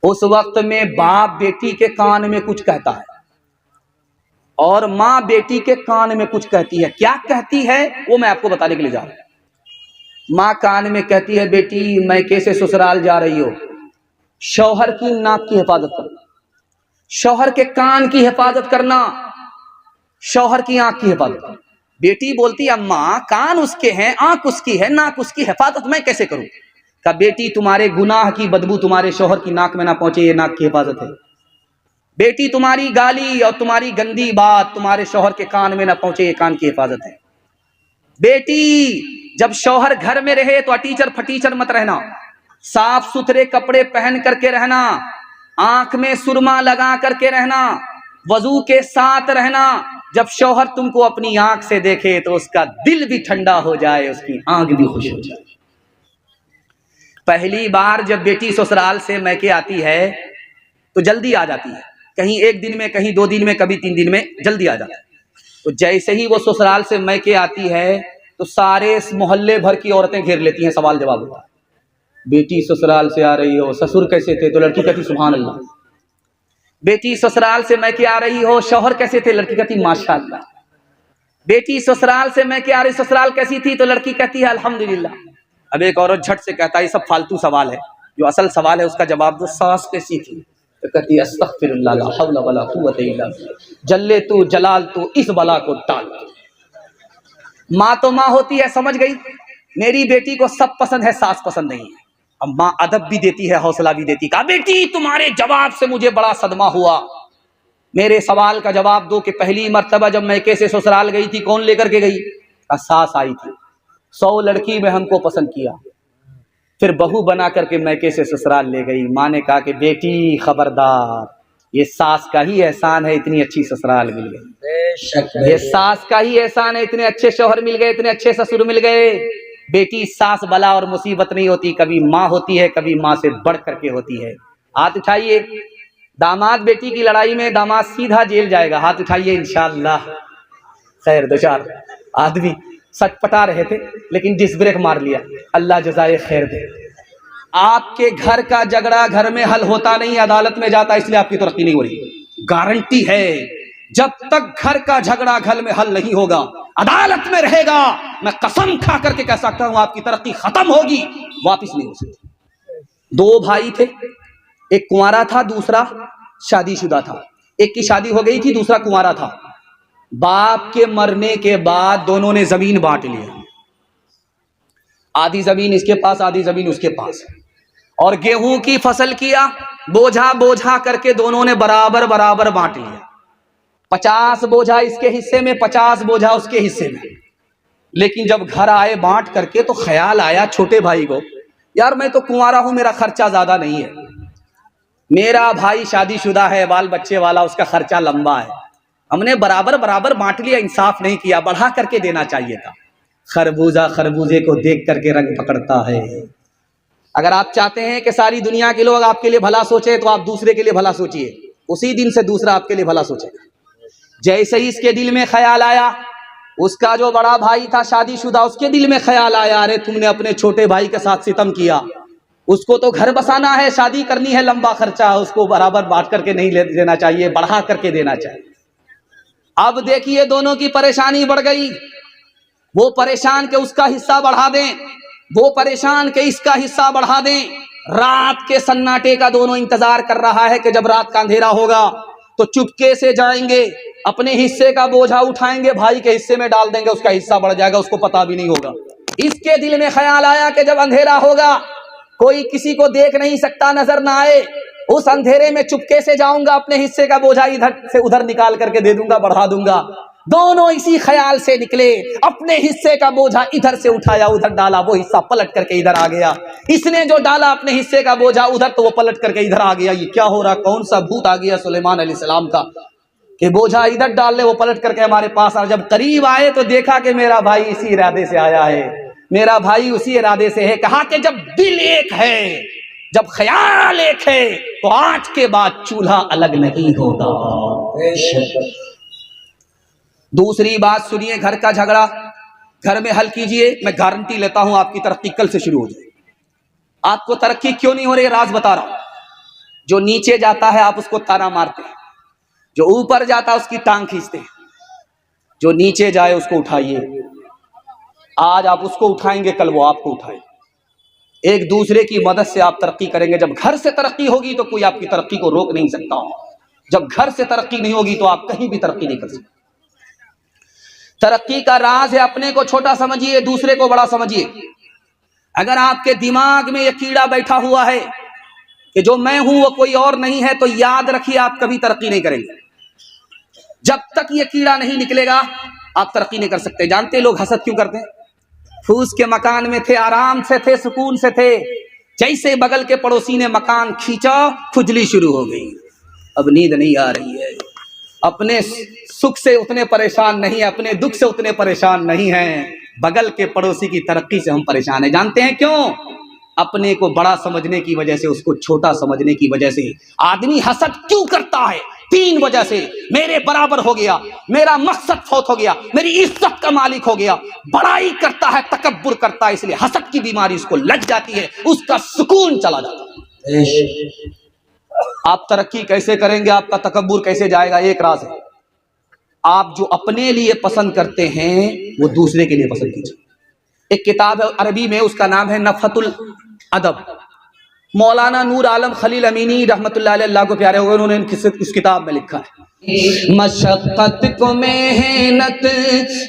उस वक्त में बाप बेटी के कान में कुछ कहता है और माँ बेटी के कान में कुछ कहती है। क्या कहती है वो मैं आपको बताने के लिए जा रहा हूं। माँ कान में कहती है, बेटी मैके से ससुराल जा रही हो, शौहर की नाक की हिफाजत करना, शौहर के कान की हिफाजत करना, शौहर की आंख की हिफाजत करना। बेटी बोलती, अम्मा कान उसके हैं, आंख उसकी है, नाक उसकी, हिफाजत मैं कैसे करूं? कहा, बेटी तुम्हारे गुनाह की बदबू तुम्हारे शौहर की नाक में ना पहुंचे, ये नाक की हिफाजत है। बेटी तुम्हारी गाली और तुम्हारी गंदी बात तुम्हारे शौहर के कान में ना पहुंचे, ये कान की हिफाजत है। बेटी जब शौहर घर में रहे तो अटीचर फटीचर मत रहना, साफ सुथरे कपड़े पहन करके रहना, आंख में सुरमा लगा करके रहना, वजू के साथ रहना। जब शौहर तुमको अपनी आंख से देखे तो उसका दिल भी ठंडा हो जाए, उसकी आंख भी खुश हो जाए। पहली बार जब बेटी ससुराल से मैके आती है तो जल्दी आ जाती है, कहीं एक दिन में, कहीं 2 दिन में, कभी 3 दिन में जल्दी आ जाती है। तो जैसे ही वो ससुराल से मैके आती है तो सारे मोहल्ले भर की औरतें घेर लेती हैं, सवाल जवाब होता है। बेटी ससुराल से आ रही हो, ससुर कैसे थे? तो लड़की कहती सुभान अल्लाह। बेटी ससुराल से मैके आ रही हो, शौहर कैसे थे? लड़की कहती माशाअल्लाह। बेटी ससुराल से मैके आ रही, ससुराल कैसी थी? तो लड़की कहती है अल्हम्दुलिल्लाह। अब एक औरत झट से कहता है, ये सब फालतू सवाल है, जो असल सवाल है उसका जवाब दो, सास कैसी थी? तो कहती है अस्तगफिरुल्लाह ला हौला वला कुव्वता इल्ला बिल्लाह, जल्ले तू जलाल तू इस बला को टाल। माँ तो माँ होती है, समझ गई मेरी बेटी को सब पसंद है, सास पसंद नहीं है। अब माँ अदब भी देती है, हौसला भी देती। कहा, बेटी तुम्हारे जवाब से मुझे बड़ा सदमा हुआ, मेरे सवाल का जवाब दो कि पहली मर्तबा जब मैके से ससुराल गई थी कौन लेकर के गई? कहा, सास आई थी, 100 लड़की में हमको पसंद किया, फिर बहू बना करके मैके से ससुराल ले गई। माँ ने कहा कि बेटी खबरदार, ये सास का ही एहसान है, इतनी अच्छी ससुराल मिल गई। ये सास का ही एहसान है, इतने अच्छे शौहर मिल गए, इतने अच्छे ससुर मिल गए। बेटी सास बला और मुसीबत नहीं होती, कभी माँ होती है, कभी माँ से बढ़ करके होती है। हाथ उठाइए, दामाद बेटी की लड़ाई में दामाद सीधा जेल जाएगा, हाथ उठाइए इंशाअल्लाह। खैर 2-4 आदमी सच पटा रहे थे लेकिन डिस ब्रेक मार लिया, अल्लाह जज़ाए खैर दे। आपके घर का झगड़ा घर में हल होता नहीं, अदालत में जाता, इसलिए आपकी तरक्की नहीं हो रही। गारंटी है जब तक घर का झगड़ा घर में हल नहीं होगा, अदालत में रहेगा, मैं कसम खा करके कह सकता हूं आपकी तरक्की खत्म होगी, वापिस नहीं हो सकती। 2 भाई थे, एक कुंवारा था, दूसरा शादीशुदा था। एक की शादी हो गई थी, दूसरा कुंवारा था। बाप के मरने के बाद दोनों ने जमीन बांट लिया, आधी जमीन इसके पास, आधी जमीन उसके पास, और गेहूं की फसल किया, बोझा बोझा करके दोनों ने बराबर बराबर बांट लिया। 50 बोझा इसके हिस्से में, 50 बोझा उसके हिस्से में। लेकिन जब घर आए बांट करके तो ख्याल आया छोटे भाई को, यार मैं तो कुंवारा हूं, मेरा खर्चा ज्यादा नहीं है, मेरा भाई शादीशुदा है, बाल बच्चे वाला, उसका खर्चा लंबा है, हमने बराबर बराबर बांट लिया, इंसाफ नहीं किया, बढ़ा करके देना चाहिए था। खरबूजा खरबूजे को देख करके रंग पकड़ता है। अगर आप चाहते हैं कि सारी दुनिया के लोग आपके लिए भला सोचे तो आप दूसरे के लिए भला सोचिए, उसी दिन से दूसरा आपके लिए भला सोचेगा। जैसे ही इसके दिल में ख्याल आया, उसका जो बड़ा भाई था शादीशुदा, उसके दिल में ख्याल आया, अरे तुमने अपने छोटे भाई के साथ सितम किया, उसको तो घर बसाना है, शादी करनी है, लंबा खर्चा, उसको बराबर बांट करके नहीं देना चाहिए, बढ़ा करके देना चाहिए। अब देखिए दोनों की परेशानी बढ़ गई, वो परेशान के उसका हिस्सा बढ़ा दें, वो परेशान के इसका हिस्सा बढ़ा दें। रात के सन्नाटे का दोनों इंतजार कर रहा है कि जब रात का अंधेरा होगा तो चुपके से जाएंगे, अपने हिस्से का बोझा उठाएंगे, भाई के हिस्से में डाल देंगे, उसका हिस्सा बढ़ जाएगा, उसको पता भी नहीं होगा। इसके दिल में ख्याल आया कि जब अंधेरा होगा, कोई किसी को देख नहीं सकता, नजर ना आए, उस अंधेरे में चुपके से जाऊंगा, अपने हिस्से का बोझा इधर से उधर निकाल करके दे दूंगा, बढ़ा दूंगा। दोनों इसी ख्याल से निकले, अपने हिस्से का बोझा इधर से उठाया, उधर डाला, वो हिस्सा पलट करके इधर आ गया। इसने जो डाला अपने हिस्से का बोझा उधर, तो वो पलट करके इधर आ गया। ये क्या हो रहा, कौन सा भूत आ गया सुलेमान अलैहिस्सलाम का कि बोझा इधर डाल ले, वो पलट करके हमारे पास आ। जब करीब आए तो देखा कि मेरा भाई इसी इरादे से आया है, मेरा भाई उसी इरादे से है। कहा कि जब दिल एक है, जब ख्याल एक है, तो आज के बाद चूल्हा अलग नहीं होगा। दूसरी बात सुनिए, घर का झगड़ा घर में हल कीजिए, मैं गारंटी लेता हूं आपकी तरक्की कल से शुरू हो जाएगी। आपको तरक्की क्यों नहीं हो रही, राज बता रहा हूं। जो नीचे जाता है आप उसको ताना मारते हैं, जो ऊपर जाता है उसकी टांग खींचते हैं। जो नीचे जाए उसको उठाइए, आज आप उसको उठाएंगे कल वो आपको उठाए। एक दूसरे की मदद से आप तरक्की करेंगे। जब घर से तरक्की होगी तो कोई आपकी तरक्की को रोक नहीं सकता। जब घर से तरक्की नहीं होगी तो आप कहीं भी तरक्की नहीं कर सकते। तरक्की का राज है अपने को छोटा समझिए, दूसरे को बड़ा समझिए। अगर आपके दिमाग में यह कीड़ा बैठा हुआ है कि जो मैं हूं वो कोई और नहीं है, तो याद रखिए आप कभी तरक्की नहीं करेंगे। जब तक ये कीड़ा नहीं निकलेगा आप तरक्की नहीं कर सकते। जानते लोग हसद क्यों करते हैं? फूस के मकान में थे, आराम से थे, सुकून से थे, जैसे बगल के पड़ोसी ने मकान खींचा खुजली शुरू हो गई। अब नींद नहीं आ रही है। अपने सुख से उतने परेशान नहीं है, अपने दुख से उतने परेशान नहीं है, बगल के पड़ोसी की तरक्की से हम परेशान हैं। जानते हैं क्यों? अपने को बड़ा समझने की वजह से, उसको छोटा समझने की वजह से। आदमी हसद क्यों करता है? 3 वजह से। मेरे बराबर हो गया, मेरा मकसद फौत हो गया, मेरी इज्जत का मालिक हो गया। बड़ाई करता है, तकब्बुर करता है, इसलिए हसद की बीमारी उसको लग जाती है, उसका सुकून चला जाता है। आप तरक्की कैसे करेंगे, आपका तकब्बुर कैसे जाएगा? एक राज है, आप जो अपने लिए पसंद करते हैं वो दूसरे के लिए पसंद कीजिए। एक किताब है अरबी में, उसका नाम है नफ़तुल अदब। मौलाना नूर आलम खलील अमीनी रहमतुल्लाह अलैह, अल्लाह को प्यारे हुए, उन्होंने इस किताब में लिखा है, मशक्कत को मेहनत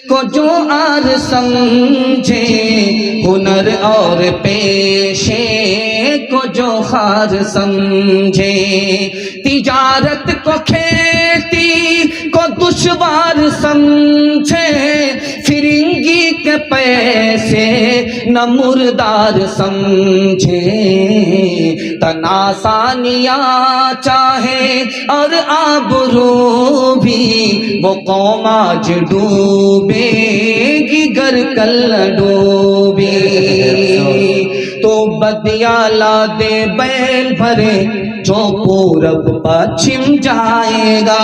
को जो आर समझे, हुनर और पेशे को जो हार समझे, तिजारत को खेती को दुश्वार समझे, फिरंगी के पैसे न मुर्दार समझे, तनासानिया चाहे और आबरू भी वो कौम आज डूबेगी गर कल डूबे। तो बदिया ला दे बैल भरे जो पूरब पश्चिम जाएगा,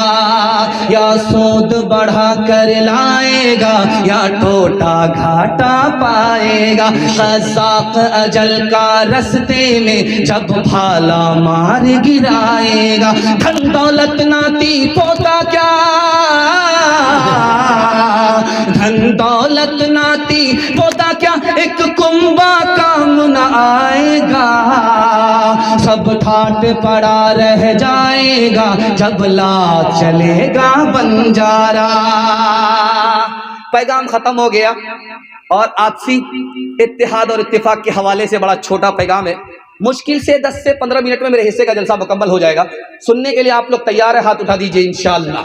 या सोद बढ़ा कर लाएगा या टोटा घाटा पाएगा। क़ज़ाक़ अजल का रस्ते में जब भाला मार गिराएगा, धन दौलत नाती पोता क्या, धन दौलत नाती पोता क्या, एक कुंबा काम न आएगा। सब ठाट पड़ा रह जाएगा जब ला चलेगा बंजारा। पैगाम खत्म हो गया और आपसी इत्तेहाद और इत्तेफाक के हवाले से बड़ा छोटा पैगाम है। मुश्किल से 10 से 15 मिनट में मेरे हिस्से का जलसा मुकम्मल हो जाएगा। सुनने के लिए आप लोग तैयार है? हाथ उठा दीजिए इंशाअल्लाह।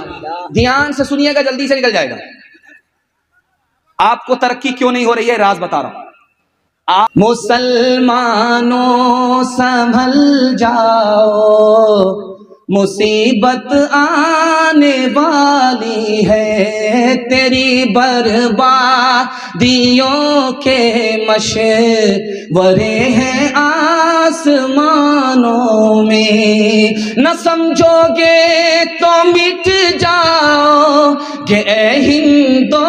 ध्यान से सुनिएगा, जल्दी से निकल जाएगा। आपको तरक्की क्यों नहीं हो रही है, राज बता रहा हूं। आप मुसलमानों संभल जाओ, मुसीबत आने वाली है, तेरी बर्बादियों के मशवरे हैं आसमानों में। न समझोगे तो मिट जाओगे ऐ हिंदोस्तां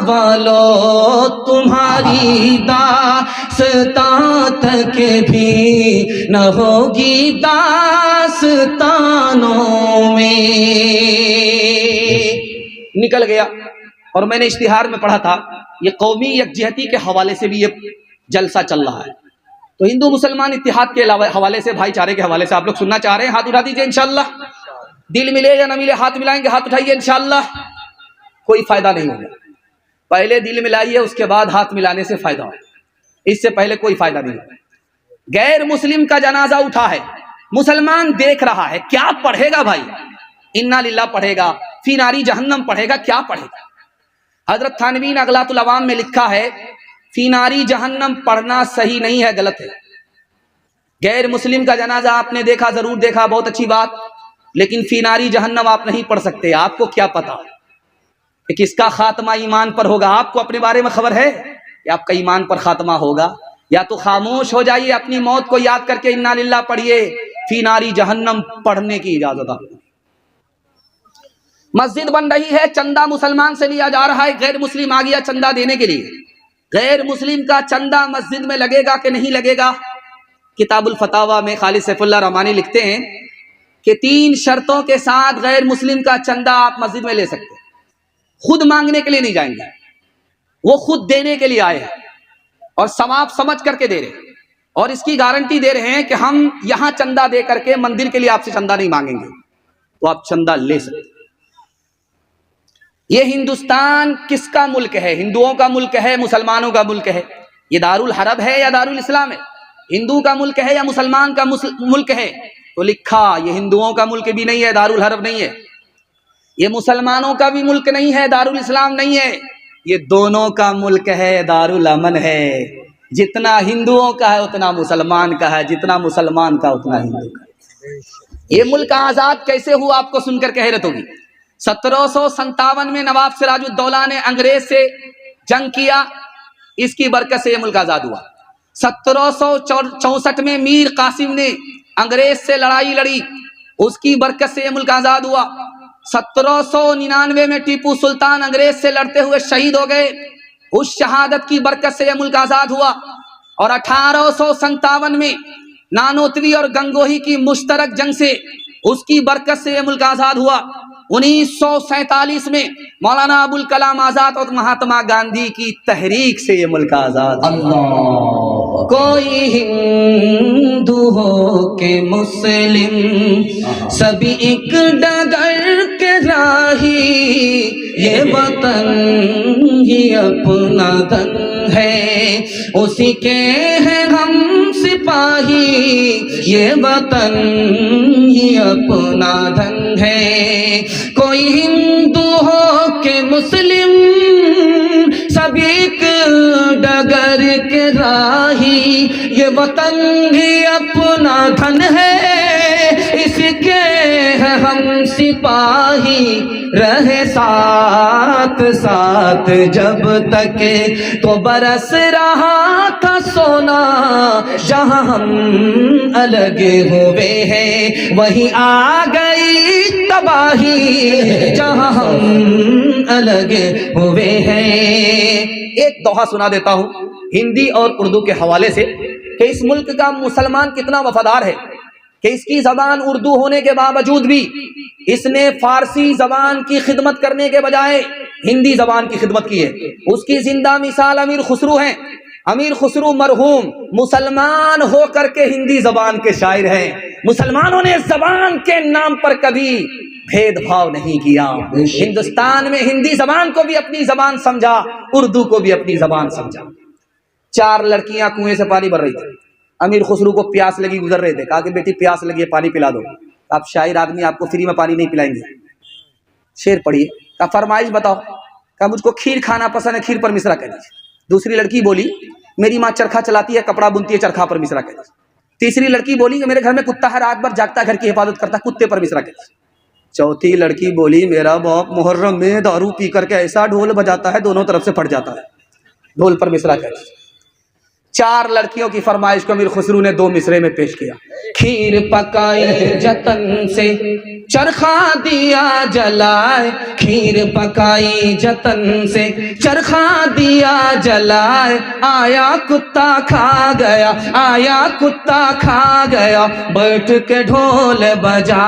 वालों, तुम्हारी दास्तां तक भी न होगी दास्तानों में। निकल गया। और मैंने इश्तिहार में पढ़ा था, ये कौमी यकजहती के हवाले से भी ये जलसा चल रहा है। तो हिंदू मुसलमान इत्तेहाद के हवाले से, भाईचारे के हवाले से आप लोग सुनना चाह रहे हैं? हाथ उठा दीजिए इंशाअल्लाह। दिल मिले या ना मिले, हाथ मिलाएंगे, हाथ उठाइए इंशाअल्लाह। कोई फायदा नहीं होगा, पहले दिल मिलाइए, उसके बाद हाथ मिलाने से फायदा हो, इससे पहले कोई फायदा नहीं होगा। गैर मुस्लिम का जनाजा उठा है, मुसलमान देख रहा है, क्या पढ़ेगा भाई? इन्ना लिल्लाह पढ़ेगा, फी नारी जहन्नम पढ़ेगा, क्या पढ़ेगा? हजरत थानवी ने अगलातुल अवाम में लिखा है, फी नारी जहन्नम पढ़ना सही नहीं है, गलत है। गैर मुस्लिम का जनाजा आपने देखा, जरूर देखा, बहुत अच्छी बात, लेकिन फी नारी जहन्नम आप नहीं पढ़ सकते। आपको क्या पता कि किसका खात्मा ईमान पर होगा? आपको अपने बारे में खबर है कि आपका ईमान पर खात्मा होगा? या तो खामोश हो जाइए, अपनी मौत को याद करके इन्ना लिल्लाह पढ़िए, फी नारी जहन्नम पढ़ने की इजाजत आपको। मस्जिद बन रही है, चंदा मुसलमान से लिया जा रहा है, गैर मुस्लिम आ गया चंदा देने के लिए। गैर मुस्लिम का चंदा मस्जिद में लगेगा कि नहीं लगेगा? किताबुल फतावा में खालिद सैफुल्लाह रहमानी लिखते हैं कि 3 शर्तों के साथ गैर मुस्लिम का चंदा आप मस्जिद में ले सकते हैं। खुद मांगने के लिए नहीं जाएंगे, वो खुद देने के लिए आए हैं और सवाब समझ करके दे रहे हैं, और इसकी गारंटी दे रहे हैं कि हम यहां चंदा दे करके मंदिर के लिए आपसे चंदा नहीं मांगेंगे, तो आप चंदा ले सकते हैं। ये हिंदुस्तान किसका मुल्क है? हिंदुओं का मुल्क है, मुसलमानों का मुल्क है? ये दारुल हरब है या दारुल इस्लाम है? हिंदू का मुल्क है या मुसलमान का मुल्क है? तो लिखा ये हिंदुओं का मुल्क भी नहीं है, दारुल हरब नहीं है, ये मुसलमानों का भी मुल्क नहीं है, दारुल इस्लाम नहीं है, ये दोनों का मुल्क है, दारुल अमन है। जितना हिंदुओं का है उतना मुसलमान का है, जितना मुसलमान का उतना हिंदू का है। ये मुल्क आजाद कैसे हुआ आपको सुनकर के हैरत होगी। 1757 में नवाब सिराजुद्दौला ने अंग्रेज से जंग किया, इसकी बरकत से यह मुल्क आजाद हुआ। 1764 में मीर कासिम ने अंग्रेज से लड़ाई लड़ी, उसकी बरकत से यह मुल्क आजाद हुआ। 1799 में टीपू सुल्तान अंग्रेज से लड़ते हुए शहीद हो गए, उस शहादत की बरकत से यह मुल्क आजाद हुआ। और 1857 में नानोतवी और गंगोही की मुश्तरक जंग से उसकी बरकत से यह मुल्क आजाद हुआ। 1947 में मौलाना अबुल कलाम आजाद और महात्मा गांधी की तहरीक से यह मुल्क आजाद। अल्लाह। कोई हिंदू हो के मुस्लिम, सभी एक डगर के राही, ये वतन ही अपना धन है, उसी के हैं हम सिपाही, ये वतन ही अपना धन है। कोई हिंदू हो के मुस्लिम, सभी एक डगर के राही, ये वतन ही अपना धन है, इसके हैं हम सिपाही, रहे साथ साथ जब तक तो बरस रहा था सोना, जहां हम अलग हुए हैं वहीं आ गई तबाही, जहां हम अलग हुए हैं। एक दोहा सुना देता हूं हिंदी और उर्दू के हवाले से कि इस मुल्क का मुसलमान कितना वफादार है कि इसकी जबान उर्दू होने के बावजूद भी इसने फारसी जबान की खिदमत करने के बजाय हिंदी जबान की खिदमत की है। उसकी जिंदा मिसाल अमीर खुसरू हैं। अमीर खुसरू मरहूम मुसलमान होकर के हिंदी जबान के शायर हैं। मुसलमानों ने जबान के नाम पर कभी भेदभाव नहीं किया। हिंदुस्तान में हिंदी जबान को भी अपनी जबान समझा, उर्दू को भी अपनी जबान समझा। 4 लड़कियां कुएं से पानी भर रही थी, अमीर खुसरू को प्यास लगी, गुजर रहे थे, कहा कि बेटी प्यास लगी है, पानी पिला दो। आप शायर आदमी, आपको फ्री में पानी नहीं पिलाएंगे। शेर पढ़िए, का फरमाइश बताओ, का मुझको खीर खाना पसंद है, खीर पर मिश्रा कह दीजिए। दूसरी लड़की बोली मेरी माँ चरखा चलाती है, कपड़ा बुनती है, चरखा पर मिश्रा कह दीजिए। तीसरी लड़की बोली कि मेरे घर में कुत्ता है, रात भर जागता है, घर की हिफाजत करता है, कुत्ते पर मिश्रा कह दीजिए। चौथी लड़की बोली मेरा बाप मुहर्रम में दारू पी करके ऐसा ढोल बजाता है दोनों तरफ से फट जाता है, ढोल पर मिश्रा कह दीजिए। 4 लड़कियों की फरमाइश को अमीर खुसरू ने 2 मिसरे में पेश किया। खीर पकाई जतन से चरखा दिया जलाए, खीर पकाई जतन से चरखा दिया जलाए, आया कुत्ता खा गया, आया कुत्ता खा गया, बैठ के ढोल बजा,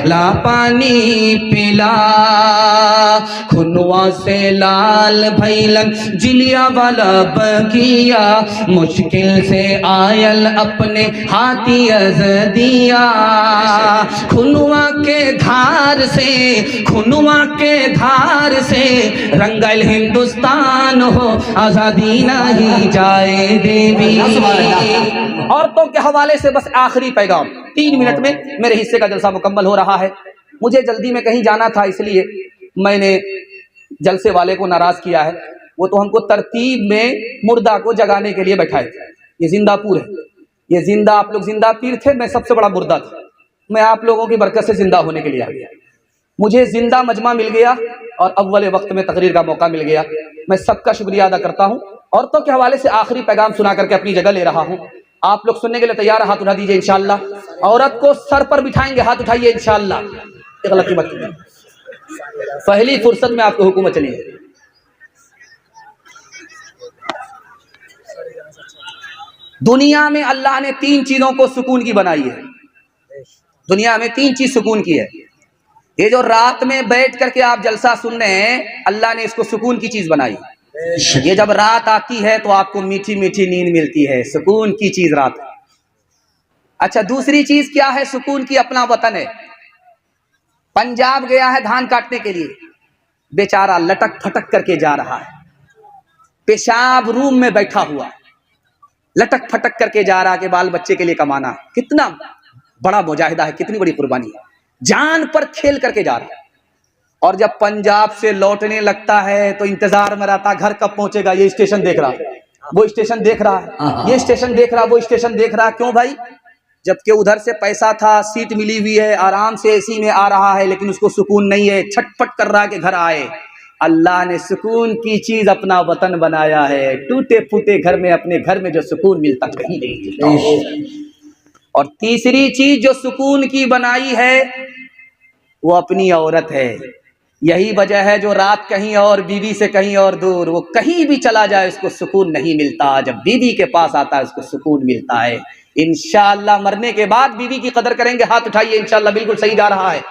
ला पानी पिला, खुनवा से लाल भैलन जिलिया वाला बगिया, मुश्किल से आयल अपने हाथी अज़दिया, खुनवा के धार से, खुनवा के धार से रंगल हिंदुस्तान हो, आजादी नहीं जाए देवी। औरतों के हवाले से बस आखिरी पैगाम, 3 मिनट में मेरे हिस्से का जलसा मुकम्मल हो रहा है। मुझे जल्दी में कहीं जाना था, इसलिए मैंने जलसे वाले को नाराज किया है। वो तो हमको तरतीब में मुर्दा को जगाने के लिए बैठाए थे। ये जिंदापुर है, ये जिंदा, आप लोग जिंदा पीर थे, मैं सबसे बड़ा मुर्दा था। मैं आप लोगों की बरकत से जिंदा होने के लिए आ गया। मुझे जिंदा मजमा मिल गया और अव्वल वक्त में तकरीर का मौका मिल गया। मैं सबका शुक्रिया अदा करता हूँ। औरतों के हवाले से आखिरी पैगाम सुना करके अपनी जगह ले रहा हूँ। आप लोग सुनने के लिए तैयार, हाथ उठा दीजिए इंशाअल्लाह। औरत को सर पर बिठाएंगे, हाथ उठाइए इंशाअल्लाह। गलती मत कीजिए, पहली फुर्सत में आपको हुकूमत चली है। दुनिया में अल्लाह ने 3 चीजों को सुकून की बनाई है। दुनिया में 3 चीज सुकून की है। ये जो रात में बैठ करके आप जलसा सुन रहे हैं, अल्लाह ने इसको सुकून की चीज बनाई। ये जब रात आती है तो आपको मीठी मीठी नींद मिलती है, सुकून की चीज रात है। अच्छा, दूसरी चीज क्या है सुकून की? अपना वतन है। पंजाब गया है धान काटने के लिए, बेचारा लटक फटक करके जा रहा है, पेशाब रूम में बैठा हुआ, लटक फटक करके जा रहा है कि बाल बच्चे के लिए कमाना है। कितना बड़ा मुजाहिदा है, कितनी बड़ी कुर्बानी है, जान पर खेल करके जा रहा है। और जब पंजाब से लौटने लगता है तो इंतजार में रहता, घर कब पहुंचेगा। ये स्टेशन देख रहा है, वो स्टेशन देख रहा है, ये स्टेशन देख रहा है, वो स्टेशन देख रहा है। क्यों भाई? जबकि उधर से पैसा था, सीट मिली हुई है, आराम से एसी में आ रहा है, लेकिन उसको सुकून नहीं है, छटपट कर रहा है कि घर आए। अल्लाह ने सुकून की चीज अपना वतन बनाया है। टूटे फूटे घर में, अपने घर में जो सुकून मिलता कहीं नहीं मिलता। और तीसरी चीज जो सुकून की बनाई है वो अपनी औरत है। यही वजह है जो रात कहीं और, बीवी से कहीं और दूर, वो कहीं भी चला जाए उसको सुकून नहीं मिलता। जब बीवी के पास आता है उसको सुकून मिलता है। इंशाअल्लाह मरने के बाद बीवी की कदर करेंगे। हाथ उठाइए, इंशाअल्लाह बिल्कुल सही जा रहा है।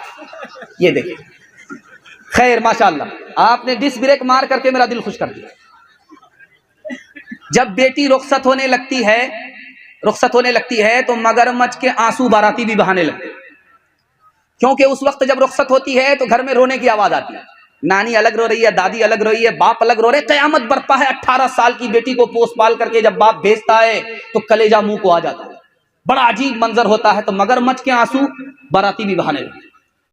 ये देखिए, खैर माशाअल्लाह, आपने डिस ब्रेक मार करके मेरा दिल खुश कर दिया। जब बेटी रुखसत होने लगती है तो मगरमच्छ के आंसू बाराती भी बहाने लगते हैं। क्योंकि उस वक्त जब रुखसत होती है तो घर में रोने की आवाज आती है। नानी अलग रो रही है, दादी अलग रो रही है, बाप अलग रो रहे, कयामत बरपा है। 18 साल की बेटी को पोस पाल करके जब बाप भेजता है तो कलेजा मुंह को आ जाता है। बड़ा अजीब मंजर होता है। तो मगरमच्छ के आंसू बाराती भी बहाने लगते।